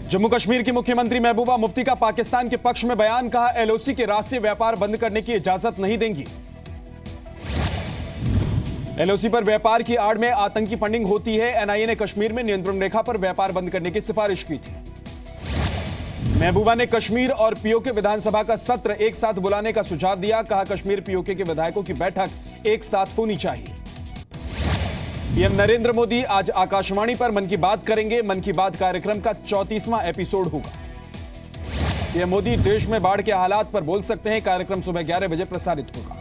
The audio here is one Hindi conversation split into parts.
जम्मू कश्मीर की मुख्यमंत्री महबूबा मुफ्ती का पाकिस्तान के पक्ष में बयान, कहा एलओसी के रास्ते व्यापार बंद करने की इजाजत नहीं देंगी। एलओसी पर व्यापार की आड़ में आतंकी फंडिंग होती है। एनआईए ने कश्मीर में नियंत्रण रेखा पर व्यापार बंद करने की सिफारिश की थी। महबूबा ने कश्मीर और पीओके विधानसभा का सत्र एक साथ बुलाने का सुझाव दिया, कहा कश्मीर पीओके के विधायकों की बैठक एक साथ होनी चाहिए। पीएम नरेंद्र मोदी आज आकाशवाणी पर मन की बात करेंगे। मन की बात कार्यक्रम का 34वां एपिसोड होगा। पीएम मोदी देश में बाढ़ के हालात पर बोल सकते हैं। कार्यक्रम सुबह 11 बजे प्रसारित होगा।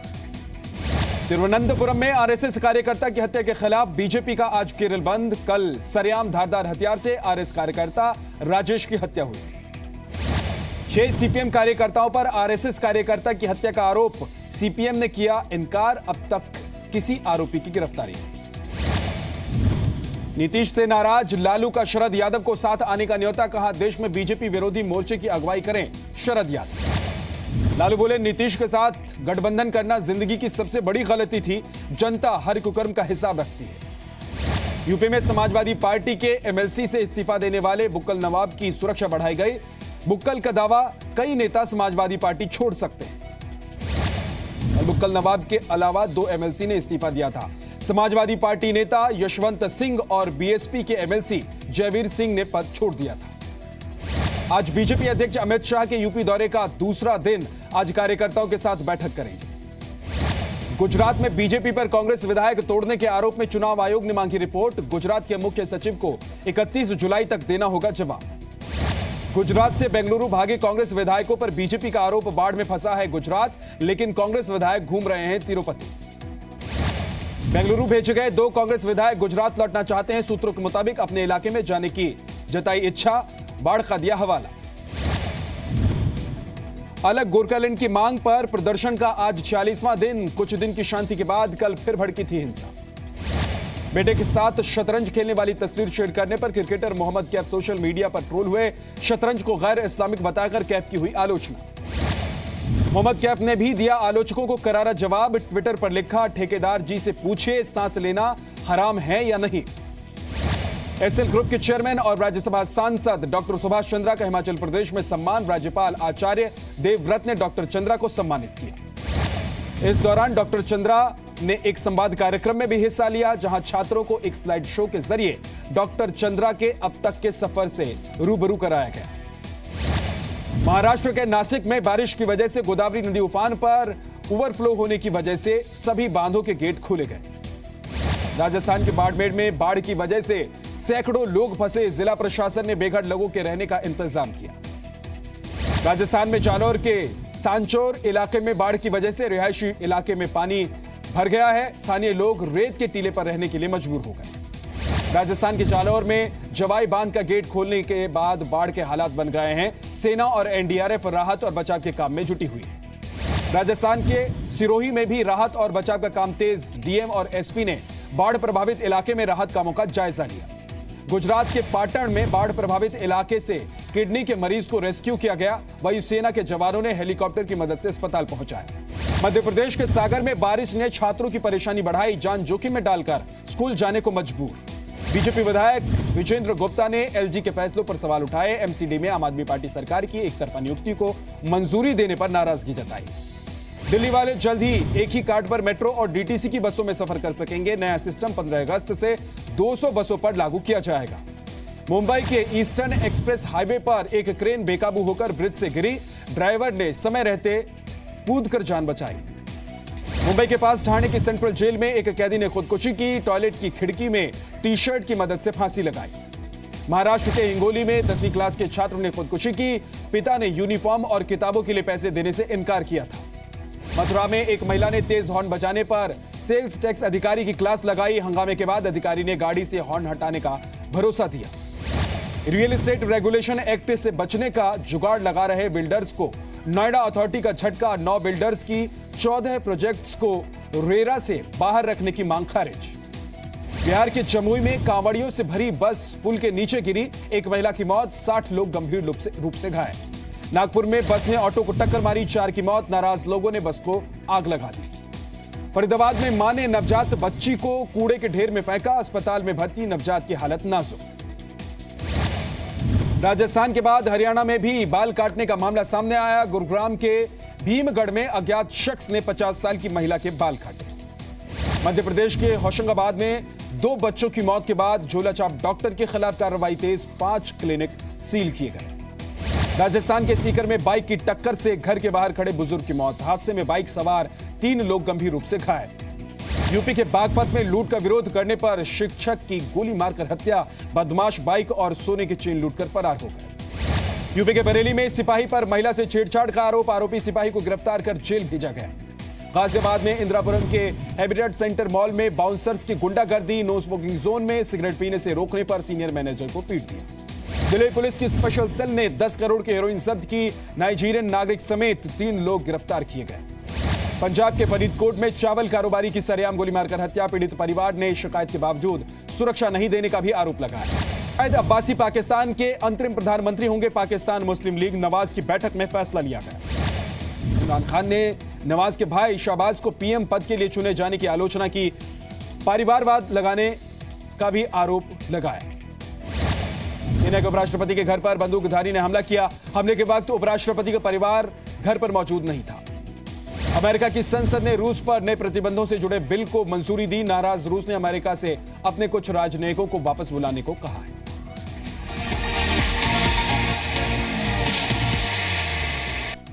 तिरुवनंतपुरम में आरएसएस कार्यकर्ता की हत्या के खिलाफ बीजेपी का आज केरल बंद। कल सरेआम धारदार हथियार से आरएस कार्यकर्ता राजेश की हत्या हुई थी। 6 सीपीएम कार्यकर्ताओं पर आरएसएस कार्यकर्ता की हत्या का आरोप, सीपीएम ने किया इनकार। अब तक किसी आरोपी की गिरफ्तारी नहीं। नीतीश से नाराज लालू का शरद यादव को साथ आने का न्योता, कहा देश में बीजेपी विरोधी मोर्चे की अगुवाई करें शरद यादव। लालू बोले नीतीश के साथ गठबंधन करना जिंदगी की सबसे बड़ी गलती थी। जनता हर कुकर्म का हिसाब रखती है। यूपी में समाजवादी पार्टी के एमएलसी से इस्तीफा देने वाले बुक्कल नवाब की सुरक्षा बढ़ाई गई। बुक्कल का दावा, कई नेता समाजवादी पार्टी छोड़ सकते हैं। बुक्कल नवाब के अलावा 2 एमएलसी ने इस्तीफा दिया था। समाजवादी पार्टी नेता यशवंत सिंह और बीएसपी के एमएलसी जयवीर सिंह ने पद छोड़ दिया था। आज बीजेपी अध्यक्ष अमित शाह के यूपी दौरे का दूसरा दिन, आज कार्यकर्ताओं के साथ बैठक करेंगे। गुजरात में बीजेपी पर कांग्रेस विधायक तोड़ने के आरोप में चुनाव आयोग ने मांगी रिपोर्ट। गुजरात के मुख्य सचिव को 31 जुलाई तक देना होगा जवाब। गुजरात से बेंगलुरु भागे कांग्रेस विधायकों पर बीजेपी का आरोप, बाढ़ में फंसा है गुजरात, लेकिन कांग्रेस विधायक घूम रहे हैं तिरुपति। बेंगलुरु भेजे गए 2 कांग्रेस विधायक गुजरात लौटना चाहते हैं। सूत्रों के मुताबिक अपने इलाके में जाने की जताई इच्छा, बाढ़ का दिया हवाला। अलग गोरखालैंड की मांग पर प्रदर्शन का आज 46वां दिन। कुछ दिन की शांति के बाद कल फिर भड़की थी हिंसा। बेटे के साथ शतरंज खेलने वाली तस्वीर शेयर करने पर cricketer Mohammad Kaif social media पर ट्रोल हुए। शतरंज को गैर इस्लामिक बताकर कैफ की हुई आलोचना। मोहम्मद कैफ ने भी दिया आलोचकों को करारा जवाब। ट्विटर पर लिखा, ठेकेदार जी से पूछे सांस लेना हराम है या नहीं। एसएल ग्रुप के चेयरमैन और राज्यसभा सांसद डॉक्टर सुभाष चंद्रा का हिमाचल प्रदेश में सम्मान। राज्यपाल आचार्य देवव्रत ने डॉक्टर चंद्रा को सम्मानित किया। इस दौरान डॉक्टर चंद्रा ने एक संवाद कार्यक्रम में भी हिस्सा लिया, जहां छात्रों को एक स्लाइड शो के जरिए डॉक्टर चंद्रा के अब तक के सफर से रूबरू कराया गया। महाराष्ट्र के नासिक में बारिश की वजह से गोदावरी नदी उफान पर। ओवरफ्लो होने की वजह से सभी बांधों के गेट खोले गए। राजस्थान के बाड़मेर में बाढ़ की वजह से सैकड़ों लोग फंसे। जिला प्रशासन ने बेघर लोगों के रहने का इंतजाम किया। राजस्थान में जालौर के सांचौर इलाके में बाढ़ की वजह से रिहायशी इलाके में पानी भर गया है। स्थानीय लोग रेत के टीले पर रहने के लिए मजबूर हो गए। राजस्थान के जालौर में जवाई बांध का गेट खोलने के बाद बाढ़ के हालात बन गए हैं। सेना और एनडीआरएफ राहत और बचाव के काम में जुटी हुई है। राजस्थान के सिरोही में भी राहत और बचाव का काम तेज। डीएम और एसपी ने बाढ़ प्रभावित इलाके में राहत कामों का जायजा लिया। गुजरात के पाटण में बाढ़ प्रभावित इलाके से किडनी के मरीज को रेस्क्यू किया गया। वायुसेना के जवानों ने हेलीकॉप्टर की मदद से अस्पताल पहुंचाया। मध्य प्रदेश के सागर में बारिश ने छात्रों की परेशानी बढ़ाई। जान जोखिम में डालकर स्कूल जाने को मजबूर। बीजेपी विधायक विजेंद्र गुप्ता ने एलजी के फैसलों पर सवाल उठाए। एमसीडी में आम आदमी पार्टी सरकार की एक तरफा नियुक्ति को मंजूरी देने पर नाराजगी जताई। दिल्ली वाले जल्द ही एक ही कार्ड पर मेट्रो और डीटीसी की बसों में सफर कर सकेंगे। नया सिस्टम 15 अगस्त से 200 बसों पर लागू किया जाएगा। मुंबई के ईस्टर्न एक्सप्रेस हाईवे पर एक क्रेन बेकाबू होकर ब्रिज से गिरी। ड्राइवर ने समय रहते कूदकर जान बचाई। मुंबई के पास ठाणे की सेंट्रल जेल में एक कैदी ने खुदकुशी की। टॉयलेट की खिड़की में टी-शर्ट की मदद से फांसी लगाई। महाराष्ट्र के हिंगोली में 10वीं क्लास के छात्र ने खुदकुशी की। पिता ने यूनिफॉर्म और किताबों के लिए पैसे देने से इनकार किया था। मथुरा में एक महिला ने तेज हॉर्न बजाने पर सेल्स टैक्स अधिकारी की क्लास लगाई। हंगामे के बाद अधिकारी ने गाड़ी से हॉर्न हटाने का भरोसा दिया। रियल एस्टेट रेगुलेशन एक्ट से बचने का जुगाड़ लगा रहे बिल्डर्स को नोएडा अथॉरिटी का झटका। 9 बिल्डर्स की 14 प्रोजेक्ट्स को रेरा से बाहर रखने की मांग खारिज। बिहार के जमुई में कांवड़ियों से भरी बस पुल के नीचे गिरी। एक महिला की मौत, 60 लोग गंभीर रूप से घायल। नागपुर में बस ने ऑटो को टक्कर मारी, 4 की मौत। नाराज लोगों ने बस को आग लगा दी। फरीदाबाद में मां ने नवजात बच्ची को कूड़े के ढेर में फेंका। अस्पताल में भर्ती नवजात की हालत नाजुक। राजस्थान के बाद हरियाणा में भी बाल काटने का मामला सामने आया। गुरुग्राम के भीमगढ़ में अज्ञात शख्स ने 50 साल की महिला के बाल काटे। मध्य प्रदेश के होशंगाबाद में 2 बच्चों की मौत के बाद झोलाछाप डॉक्टर के खिलाफ कार्रवाई तेज, 5 क्लिनिक सील किए गए। राजस्थान के सीकर में बाइक की टक्कर से घर के बाहर खड़े बुजुर्ग की मौत। हादसे में बाइक सवार 3 लोग गंभीर रूप से घायल। यूपी के बागपत में लूट का विरोध करने पर शिक्षक की गोली मारकर हत्या। बदमाश बाइक और सोने की चेन लूटकर फरार हो गए। यूपी के बरेली में सिपाही पर महिला से छेड़छाड़ का आरोप। आरोपी सिपाही को गिरफ्तार कर जेल भेजा गया। गाजियाबाद में इंदिरापुरम के हैबिटेट सेंटर मॉल में बाउंसर्स की गुंडागर्दी। नो स्मोकिंग जोन में सिगरेट पीने से रोकने पर सीनियर मैनेजर को पीट दिया। दिल्ली पुलिस की स्पेशल सेल ने 10 करोड़ की हेरोइन जब्त की। नाइजीरियन नागरिक समेत 3 लोग गिरफ्तार किए गए। पंजाब के फरीदकोट में चावल कारोबारी की सरेआम गोली मारकर हत्या। पीड़ित परिवार ने शिकायत के बावजूद सुरक्षा नहीं देने का भी आरोप लगाया। शाहिद अब्बासी पाकिस्तान के अंतरिम प्रधानमंत्री होंगे। पाकिस्तान मुस्लिम लीग नवाज की बैठक में फैसला लिया गया। इमरान खान ने नवाज के भाई शहबाज को पीएम पद के लिए चुने जाने की आलोचना की। परिवारवाद लगाने का भी आरोप लगाया। केन्या के उपराष्ट्रपति के घर पर बंदूकधारी ने हमला किया। हमले के वक्त उपराष्ट्रपति का परिवार घर पर मौजूद नहीं था। अमेरिका की संसद ने रूस पर नए प्रतिबंधों से जुड़े बिल को मंजूरी दी। नाराज रूस ने अमेरिका से अपने कुछ राजनयिकों को वापस बुलाने को कहा है।